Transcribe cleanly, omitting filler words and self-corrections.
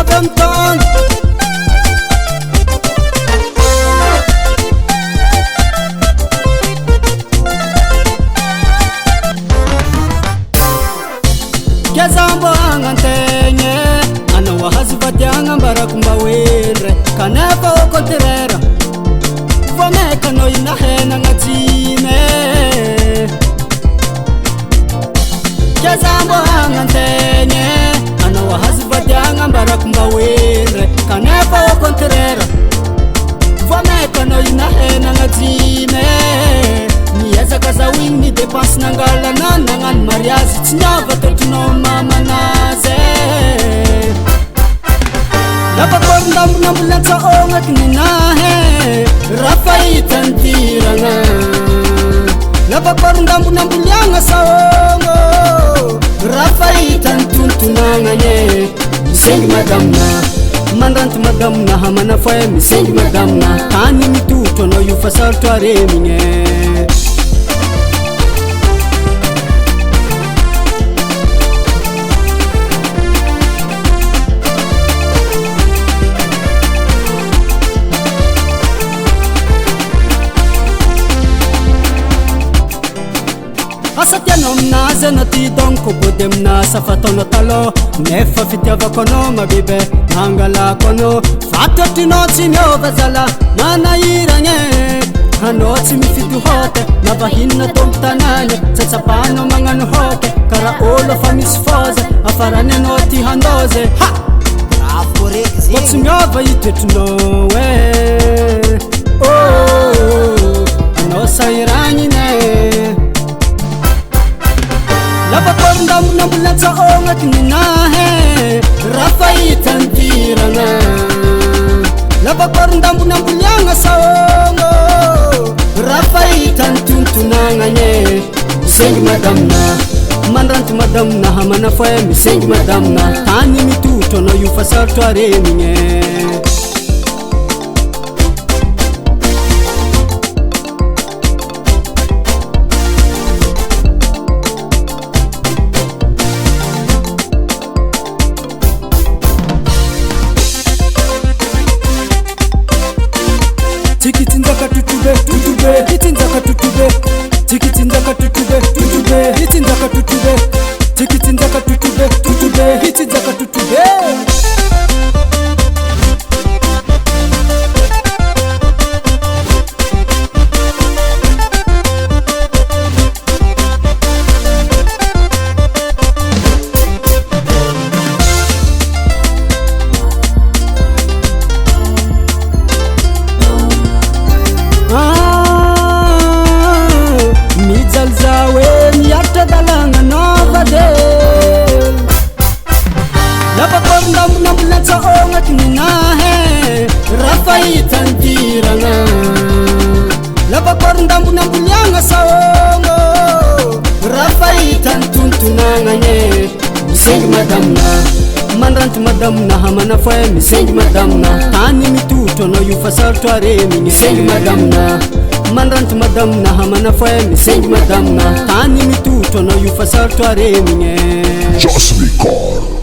avamton Kezambo angantenye ana wahazi vadianga mbarakumba wendre kanepa okoterera Vomeka no inahena ngatime Kezambo angantenye ana wahazi vadianga mbarakumba wendre kanepa okoterera Vomeka no inahena ngatime Nieza kaza wing ni depanse nangala nanangan mariazi Tinyava totuno mama naze Lapa korndambu nambulansa ongat ninahe Rafai tantiranga Lapa korndambu nambulyanga saongo Rafai tantuntunanga nye Misengi magamna Mandantu magamna hamana faya misengi magamna Tani mituto no yufasal tuare minge Asatya nomna zenati donko bodemna safatono talo Nefa fitiava kono mabibe hangala kono Fatoti noti miovazala mana iranye Hanoti mifitu hote navahina tomtanane Tsetsapano mangano hote kara olo famisfoze Afarane noti handoze Ha! What's miova itetunowe Oh, anosa iranyine Lapa korndambu nambulansa ongat ninahe Rafai tantiranga Lapa korndambu nambulyanga saongo Rafai tantuntunanga nye Misengi madamna Mandrantu madamna hamana faya misengi madamna Tani mituto no yufasal tuare minge Tikitinzaka tutube, tutube, titinzaka tutube, tikitinzaka tutube, tutube, titinzaka tutube, tikitinzaka tutube, tutube, titinzaka tutube. Lapa korndambu nambulansa ongat ninahe Rafai tantiranga Lapa korndambu nambulyanga saongo Rafai tantuntunanga nye Misengi madamna Mandrantu madamna hamana faya misengi madamna Tani mituto no yufasal tuare minge Misengi madamna Mandrantu madamna hamana faya misengi madamna Tani mituto no yufasal tuare minge Just be called